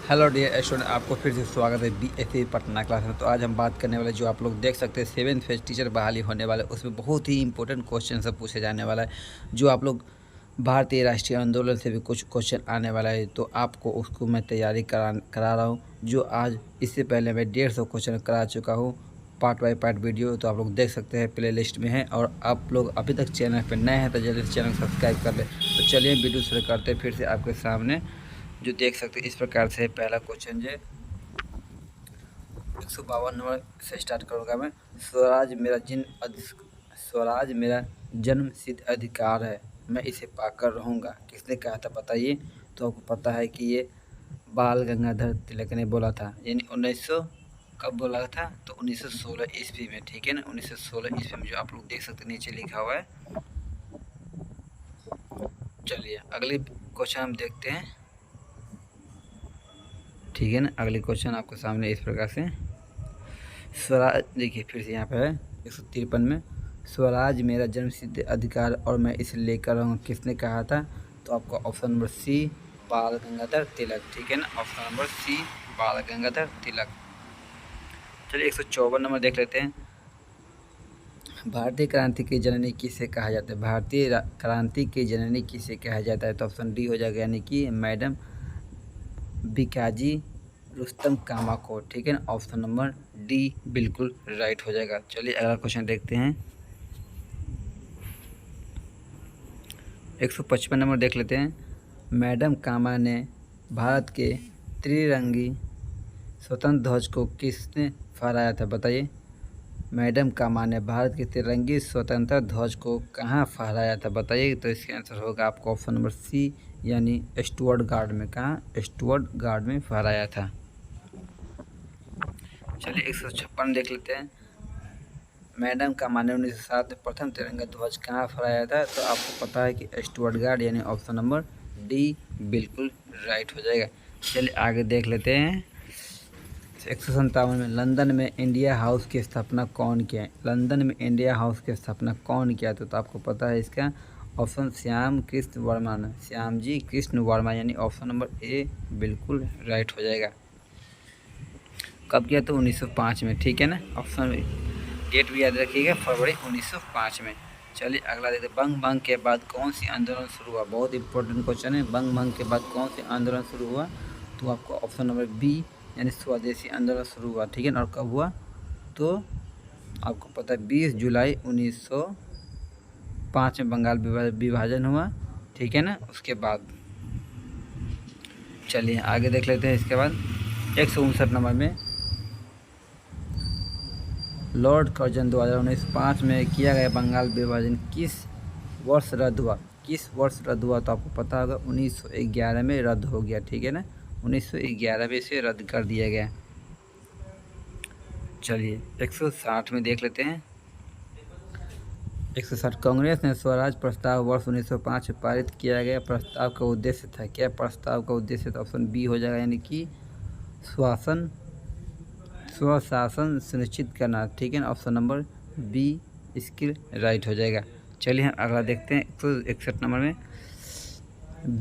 Hello dear student, आपको फिर से स्वागत है BSc पटना क्लास में। तो आज हम बात करने वाले, जो आप लोग देख सकते हैं 7th फेज टीचर बहाली होने वाले, उसमें बहुत ही इंपॉर्टेंट क्वेश्चन सब पूछे जाने वाला है। जो आप लोग भारतीय राष्ट्रीय आंदोलन से भी कुछ क्वेश्चन आने वाला है, तो आपको उसको मैं तैयारी करा रहा हूँ। जो आज इससे पहले मैं 150 क्वेश्चन करा चुका हूँ, पार्ट बाय पार्ट वीडियो, तो आप लोग देख सकते हैं, प्ले लिस्ट में है। और आप लोग अभी तक चैनल पर नए हैं तो जल्दी से चैनल सब्सक्राइब कर ले। तो चलिए वीडियो शुरू करते हैं। फिर से आपके सामने जो देख सकते हैं इस प्रकार से पहला क्वेश्चन जो 152 नंबर से स्टार्ट करूँगा मैं। स्वराज मेरा जन्म सिद्ध अधिकार है, मैं इसे पाकर रहूँगा, किसने कहा था बताइए। तो आपको पता है कि ये बाल गंगाधर तिलक ने बोला था, यानी 1900 कब बोला था, तो 1916 ईस्वी में। ठीक है ना, 1916 ईस्वी में, जो आप लोग देख सकते हैं नीचे लिखा हुआ है। चलिए अगले क्वेश्चन हम देखते हैं। ठीक है ना, अगले क्वेश्चन आपके सामने इस प्रकार से स्वराज, देखिए फिर से यहाँ पे है 153 में, स्वराज मेरा जन्मसिद्ध अधिकार और मैं इसे लेकर रहूँगा, किसने कहा था। तो आपका ऑप्शन नंबर सी, बाल गंगाधर तिलक। ठीक है ना, ऑप्शन नंबर सी, बाल गंगाधर तिलक। चलिए 154 नंबर देख लेते हैं। भारतीय क्रांति की जननी किसे कहा जाता है, भारतीय क्रांति की जननी किसे कहा जाता है। तो ऑप्शन डी हो जाएगा, यानी कि मैडम भिकाजी रुस्तम कामा को। ठीक है ना, ऑप्शन नंबर डी बिल्कुल राइट हो जाएगा। चलिए अगला क्वेश्चन देखते हैं। 155 नंबर देख लेते हैं। मैडम कामा ने भारत के त्रिरंगी स्वतंत्र ध्वज को किसने फहराया था बताइए। मैडम कामा ने भारत के तिरंगी स्वतंत्रता ध्वज को कहाँ फहराया था बताइए। तो इसका आंसर होगा आपका ऑप्शन नंबर सी, यानी स्टुअर्ट गार्ड में। कहाँ, स्टुअर्ट गार्ड में फहराया था। चलिए 156 देख लेते हैं। मैडम कामा ने 1907 में प्रथम तिरंगा ध्वज कहाँ फहराया था। तो आपको पता है कि स्टुअर्ट गार्ड, यानी ऑप्शन नंबर डी बिल्कुल राइट हो जाएगा। चलिए आगे देख लेते हैं। 157 में, लंदन में इंडिया हाउस की स्थापना कौन किया है। लंदन में इंडिया हाउस की स्थापना कौन किया। तो आपको पता है इसका ऑप्शन श्याम कृष्ण वर्मा ने, श्याम जी कृष्ण वर्मा, यानी ऑप्शन नंबर ए बिल्कुल राइट हो जाएगा। कब किया, तो 1905 में। ठीक है ना, ऑप्शन डेट भी याद रखिएगा, फरवरी 1905 में। चलिए अगला देखते हैं। बंग भंग के बाद कौन सी आंदोलन शुरू हुआ। बहुत इंपॉर्टेंट क्वेश्चन है। बंग भंग के बाद कौन सी आंदोलन शुरू हुआ। तो आपको ऑप्शन नंबर बी, यानी स्वदेशी आंदोलन शुरू हुआ। ठीक है ना, और कब हुआ, तो आपको पता है 20 जुलाई 1905 में बंगाल विभाजन हुआ। ठीक है ना, उसके बाद चलिए आगे देख लेते हैं। इसके बाद 159 नंबर में, लॉर्ड कर्जन द्वारा 1905 में किया गया बंगाल विभाजन किस वर्ष रद्द हुआ। किस वर्ष रद्द हुआ। तो आपको पता होगा 1911 में रद्द हो गया। ठीक है ना, 1911 में इसे रद्द कर दिया गया। चलिए 160 में देख लेते हैं। 160, कांग्रेस ने स्वराज प्रस्ताव वर्ष 1905 में पारित किया गया प्रस्ताव का उद्देश्य था। क्या प्रस्ताव का उद्देश्य था। ऑप्शन बी हो जाएगा, यानी कि स्वशासन सुनिश्चित करना। ठीक है ना, ऑप्शन नंबर बी इसके राइट हो जाएगा। चलिए हम अगला देखते हैं। 161 नंबर में,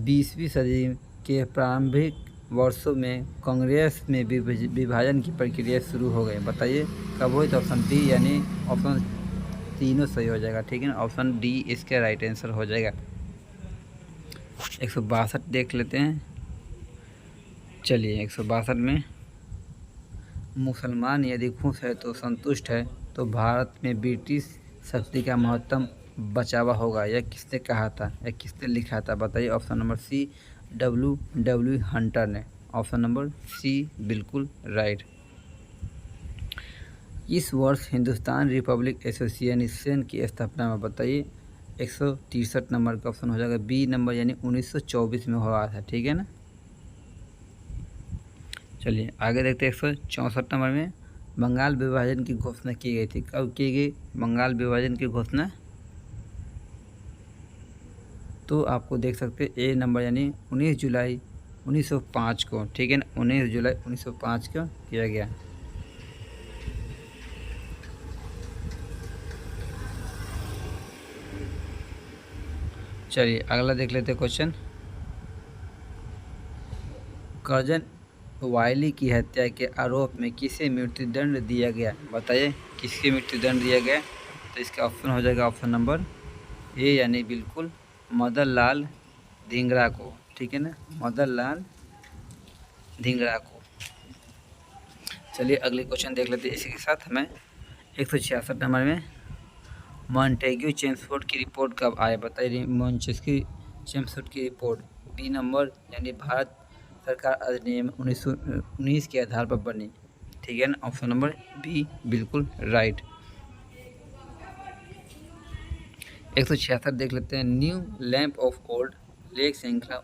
20वीं सदी के प्रारंभिक वर्षों में कांग्रेस में विभाजन की प्रक्रिया शुरू हो गई, बताइए कब हुई। तो ऑप्शन डी, यानी ऑप्शन तीनों सही हो जाएगा। ठीक है ना, ऑप्शन डी इसका राइट आंसर हो जाएगा। 162 देख लेते हैं। चलिए 162 में, मुसलमान यदि खुश है तो संतुष्ट है, तो भारत में ब्रिटिश शक्ति का महत्तम बचावा होगा, यह किसने कहा था, यह किसने लिखा था बताइए। Option number C, W Hunter ने। ऑप्शन नंबर सी बिल्कुल राइट। इस वर्ष हिंदुस्तान रिपब्लिक एसोसिएशन की स्थापना में बताइए। 163 नंबर का ऑप्शन हो जाएगा बी नंबर, यानी 1924 में हुआ था। ठीक है ना, चलिए आगे देखते हैं। 164 नंबर में, बंगाल विभाजन की घोषणा की गई थी। कब की गई बंगाल विभाजन की घोषणा। तो आपको देख सकते हैं ए नंबर, यानी 19 जुलाई 1905 को। ठीक है ना, 19 जुलाई 1905 को किया गया। चलिए अगला देख लेते हैं क्वेश्चन। कर्जन वायली की हत्या के आरोप में किसे मृत्युदंड दिया गया? बताइए किसके मृत्युदंड दिया गया? तो इसका ऑप्शन हो जाएगा ऑप्शन नंबर ए यानी बिल्कुल मदन लाल धिंगरा को। ठीक है ना, मदन लाल धिंगरा को। चलिए अगले क्वेश्चन देख लेते हैं। इसी के साथ हमें 166 नंबर में मॉन्टेग्यू चेम्सफोर्ड की रिपोर्ट कब आए? बताइए मॉन्टेग्यू चेम्सफोर्ड की रिपोर्ट। बी नंबर यानी भारत सरकार अधिनियम 1919 के आधार पर बनी। ठीक है ना, ऑप्शन नंबर बी बिल्कुल राइट। 166 देख लेते हैं। New lamp of old lake श्रृंखला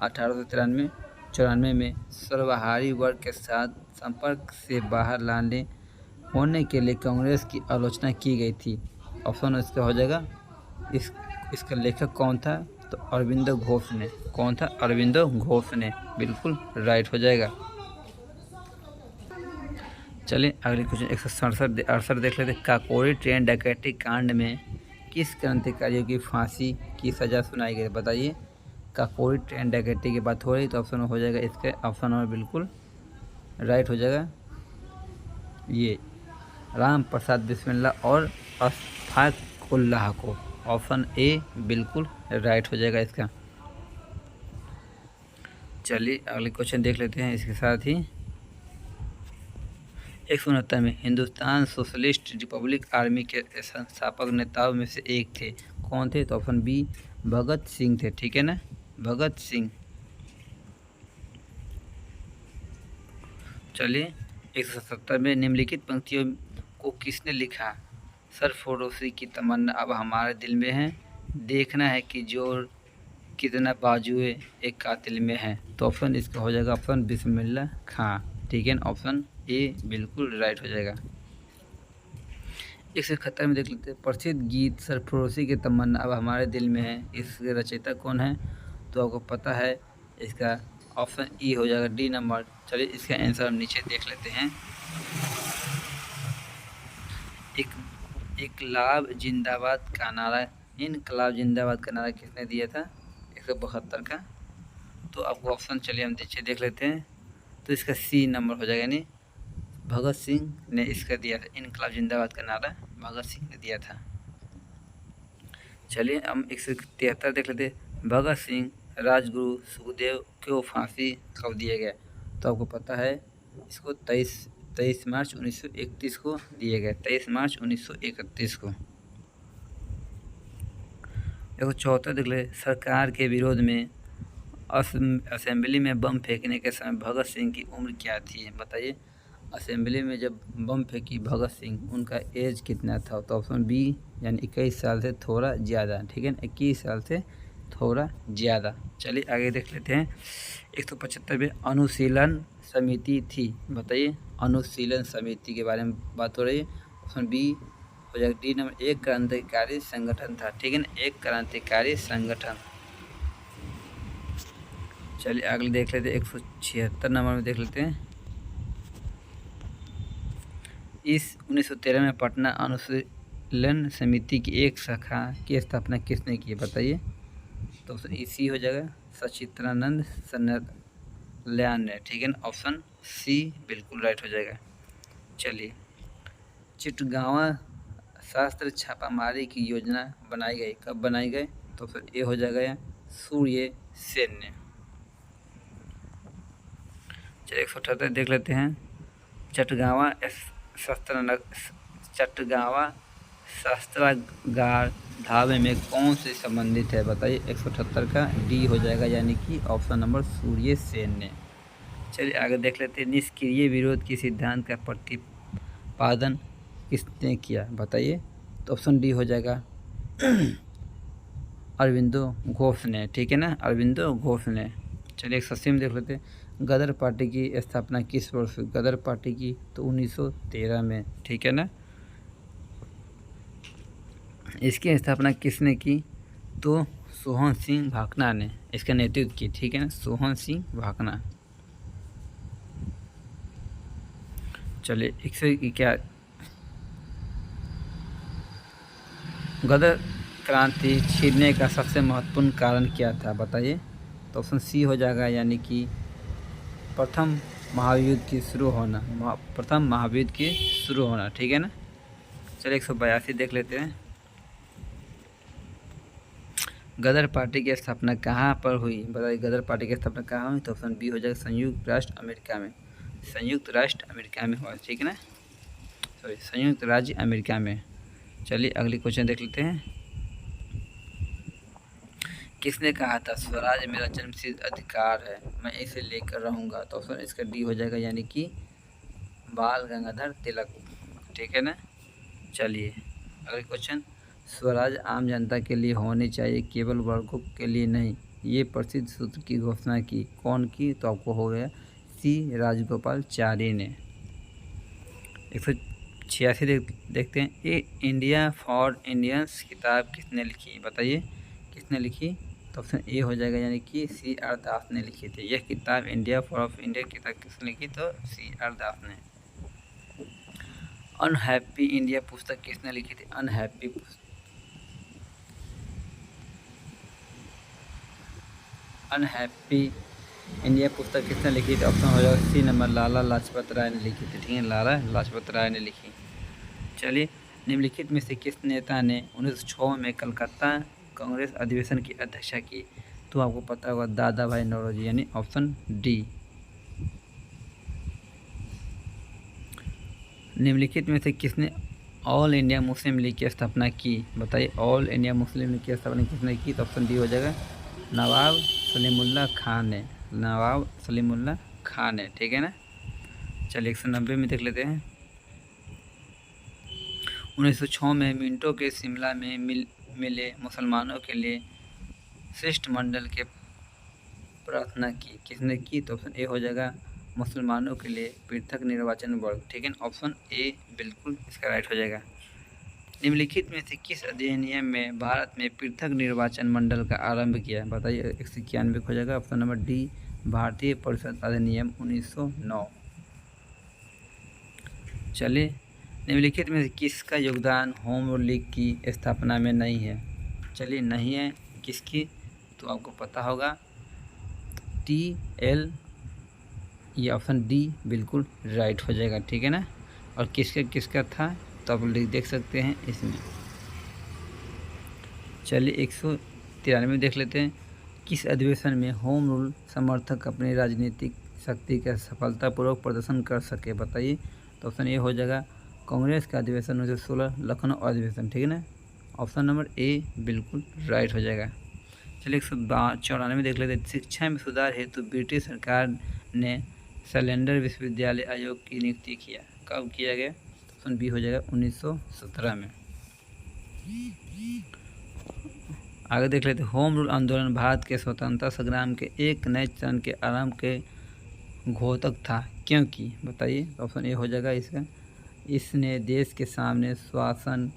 1894 में सर्वहारी वर्ग के साथ संपर्क से बाहर लाने होने के लिए कांग्रेस की आलोचना की गई थी। ऑप्शन इसका हो जाएगा इसका लेखक कौन था? तो अरविंदो घोष ने। कौन था? अरविंदो घोष ने। बिल्कुल राइट हो जाएगा। चलिए अगले क्वेश्चन 168 देख लेते हैं। काकोरी ट्रेन डकैती कांड में किस क्रांतिकारियों की फांसी की सज़ा सुनाई गई? बताइए काकोरी ट्रेन डकैती की बात हो रही तो ऑप्शन हो जाएगा इसके ऑप्शन नंबर बिल्कुल राइट हो जाएगा ये राम प्रसाद बिस्मिल्लाह और अशफाक उल्लाह को। ऑप्शन ए बिल्कुल राइट हो जाएगा इसका। चलिए अगले क्वेश्चन देख लेते हैं। इसके साथ ही 169 में हिंदुस्तान सोशलिस्ट रिपब्लिक आर्मी के संस्थापक नेताओं में से एक थे। कौन थे? तो ऑप्शन बी भगत सिंह थे। ठीक है ना, भगत सिंह। चलिए 170 में निम्नलिखित पंक्तियों को किसने लिखा? सरफरोशी की तमन्ना अब हमारे दिल में है, देखना है कि जोर कितना बाजुए एक कातिल में है। तो ऑप्शन इसका हो जाएगा ऑप्शन बिस्मिल्लाह खां। ठीक है ना, ऑप्शन ए बिल्कुल राइट हो जाएगा। 171 में देख लेते हैं। प्रसिद्ध गीत सरफरोशी की तमन्ना अब हमारे दिल में है, इसके रचयिता कौन है? तो आपको पता है इसका ऑप्शन ई हो जाएगा डी नंबर। चलिए इसका आंसर हम नीचे देख लेते हैं। इनकलाब जिंदाबाद का नारा, इनकलाब जिंदाबाद का नारा किसने दिया था? 172 का। तो आपको ऑप्शन चलिए हम नीचे देख लेते हैं। तो इसका सी नंबर हो जाएगा, यानी भगत सिंह ने इसका दिया था। इनकलाब जिंदाबाद का नारा भगत सिंह ने दिया था। चलिए हम 173 देख लेते हैं। भगत सिंह राजगुरु सुखदेव को फांसी कब दिया गया? तो आपको पता है इसको 23 मार्च 1931 को दिया गया। 23 मार्च 1931 को। 174 देख ले। सरकार के विरोध में असेंबली में बम फेंकने के समय भगत सिंह की उम्र क्या थी? बताइए असेंबली में जब बम फेंकी भगत सिंह, उनका एज कितना था? तो ऑप्शन बी यानी 21 साल से थोड़ा ज़्यादा। ठीक है ना, 21 साल से थोड़ा ज़्यादा। चलिए आगे देख लेते हैं। 175 में अनुशीलन समिति थी। बताइए अनुशीलन समिति के बारे में बात हो रही है। ऑप्शन बी हो जाएगा डी नंबर। एक क्रांतिकारी संगठन था। ठीक है ना, एक क्रांतिकारी संगठन। चलिए अगले देख लेते हैं। 176 नंबर में देख लेते हैं। इस 1913 में पटना अनुशीलन समिति की एक शाखा की स्थापना किसने की? बताइए। तो इसी हो जाएगा सचित्रानंद सन्याल्यान ने। ठीक है ना, ऑप्शन सी बिल्कुल राइट हो जाएगा। चलिए चिटगांवा शास्त्र छापामारी की योजना बनाई गई, कब बनाई गई? तो फिर ये हो जाएगा सूर्य सेन ने। चलिए 178 देख लेते हैं। चटगांवा शस्त्रागार ढाबे में कौन से संबंधित है? बताइए 178 का डी हो जाएगा, यानी कि ऑप्शन नंबर सूर्य सेन ने। चलिए आगे देख लेते हैं। निष्क्रिय विरोध की सिद्धांत का प्रतिपादन किसने किया? बताइए। तो ऑप्शन डी हो जाएगा अरविंदो घोष ने। ठीक है ना, अरविंदो घोष ने। चलिए 180 में देख लेते हैं। गदर पार्टी की स्थापना किस वर्ष हुई? गदर पार्टी की तो 1913 में। ठीक है ना, इसकी स्थापना किसने की? तो सोहन सिंह भाकना ने इसका नेतृत्व की। ठीक है ना, सोहन सिंह भाकना। चलिए 121 गदर क्रांति छिड़ने का सबसे महत्वपूर्ण कारण क्या था? बताइए। तो ऑप्शन सी हो जाएगा, यानी कि प्रथम महायुद्ध की शुरू होना, प्रथम महायुद्ध की शुरू होना, ठीक है ना। चलिए 182 देख लेते हैं। गदर पार्टी की स्थापना कहाँ पर हुई, बताइए गदर पार्टी की स्थापना कहाँ हुई। तो ऑप्शन बी हो जाएगा संयुक्त राष्ट्र अमेरिका में, संयुक्त राष्ट्र अमेरिका में हुआ, ठीक है ना, सॉरी संयुक्त राज्य अमेरिका में। चलिए अगली क्वेश्चन देख लेते हैं। किसने कहा था स्वराज मेरा जन्मसिद्ध अधिकार है, मैं इसे लेकर रहूँगा। तो ऑप्शन इसका डी हो जाएगा, यानी कि बाल गंगाधर तिलक, ठीक है ना। चलिए अगले क्वेश्चन। स्वराज आम जनता के लिए होनी चाहिए, केवल वर्गों के लिए नहीं, ये प्रसिद्ध सूत्र की घोषणा की कौन की। तो आपको हो गया सी राजगोपालाचारी ने। 186 देखते हैं। ए इंडिया फॉर इंडियंस किताब किसने लिखी, बताइए किसने लिखी। तो ऑप्शन ए हो जाएगा, यानी कि सी आर दास ने लिखी थी। यह किताब इंडिया फॉर ऑफ इंडिया किताब किसने लिखी, तो सी आर दास ने। अनहैप्पी इंडिया पुस्तक किसने लिखी थी, अनहैप्पी इंडिया पुस्तक किसने लिखी थी। ऑप्शन हो जाएगा सी नंबर, लाला लाजपत राय ने लिखी थी, ठीक है, लाला लाजपत राय ने लिखी। चलिए निम्नलिखित में से किस नेता ने 1906 में कलकत्ता कांग्रेस अधिवेशन की अध्यक्षता की। तो आपको पता होगा दादा भाई नौरोजी, यानी ऑप्शन डी। निम्नलिखित में से किसने ऑल इंडिया मुस्लिम लीग की स्थापना की, बताइए ऑल इंडिया मुस्लिम लीग की स्थापना किसने की। तो ऑप्शन डी हो जाएगा नवाब सलीमुल्लाह खान ने, नवाब सलीमुल्लाह खान है, ठीक है ना। चलिए 190 में देख लेते हैं। 1906 में मिंटो के शिमला में मिले मुसलमानों के लिए शिष्टमंडल के प्रार्थना की किसने की। तो ऑप्शन ए हो जाएगा मुसलमानों के लिए पृथक निर्वाचन वर्ग, ठीक है, ऑप्शन ए बिल्कुल इसका राइट हो जाएगा। निम्नलिखित में से किस अधिनियम में भारत में पृथक निर्वाचन मंडल का आरंभ किया, बताइए 191 हो जाएगा, ऑप्शन नंबर डी भारतीय परिषद अधिनियम 1909। चलिए निम्नलिखित में से किसका योगदान होम रूल लीग की स्थापना में नहीं है। चलिए नहीं है किसकी, तो आपको पता होगा TL, ये ऑप्शन डी बिल्कुल राइट हो जाएगा, ठीक है ना। और किसका किसका था तो आप देख सकते हैं इसमें। चलिए 193 देख लेते हैं। किस अधिवेशन में होम रूल समर्थक अपनी राजनीतिक शक्ति का सफलतापूर्वक प्रदर्शन कर सके, बताइए। तो ऑप्शन ए हो जाएगा कांग्रेस का अधिवेशन 1916 लखनऊ अधिवेशन, ठीक है ना, ऑप्शन नंबर ए बिल्कुल राइट हो जाएगा। चलिए 194 देख लेते हैं। शिक्षा में सुधार हेतु ब्रिटिश सरकार ने सैलेंडर विश्वविद्यालय आयोग की नियुक्ति किया, कब किया गया। ऑप्शन बी हो जाएगा 1917 में। आगे देख लेते हैं। होम रूल आंदोलन भारत के स्वतंत्रता संग्राम के एक नए चरण के आरंभ के घोतक था, क्योंकि बताइए। ऑप्शन ए हो जाएगा इसका, इसने देश के सामने शासन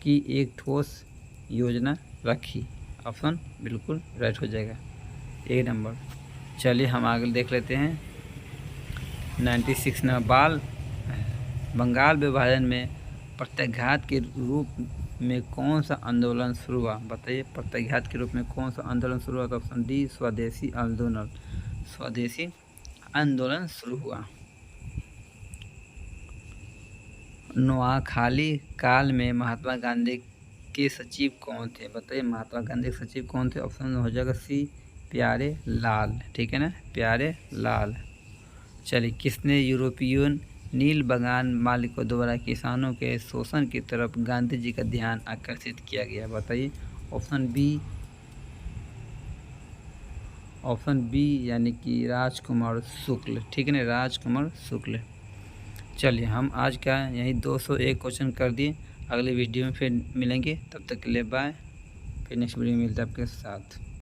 की एक ठोस योजना रखी, ऑप्शन बिल्कुल राइट हो जाएगा, ए नंबर। चलिए हम आगे देख लेते हैं। 96 नंबर। बंगाल विभाजन में प्रत्याघात के रूप में कौन सा आंदोलन शुरू हुआ, बताइए प्रत्याघात के रूप में कौन सा आंदोलन शुरू हुआ। तो ऑप्शन डी स्वदेशी आंदोलन, स्वदेशी आंदोलन शुरू हुआ। नोआखाली काल में महात्मा गांधी के सचिव कौन थे, बताइए महात्मा गांधी के सचिव कौन थे। ऑप्शन हो जाएगा सी प्यारे लाल, ठीक है ना, प्यारे लाल। चलिए किसने यूरोपियन नील बागान मालिकों द्वारा किसानों के शोषण की तरफ गांधी जी का ध्यान आकर्षित किया गया, बताइए। ऑप्शन बी यानी कि राजकुमार शुक्ल, ठीक है ना, राजकुमार शुक्ल। चलिए हम आज का यही 201 क्वेश्चन कर दिए। अगले वीडियो में फिर मिलेंगे, तब तक के लिए बाय। फिर नेक्स्ट वीडियो में मिलते हैं आपके साथ।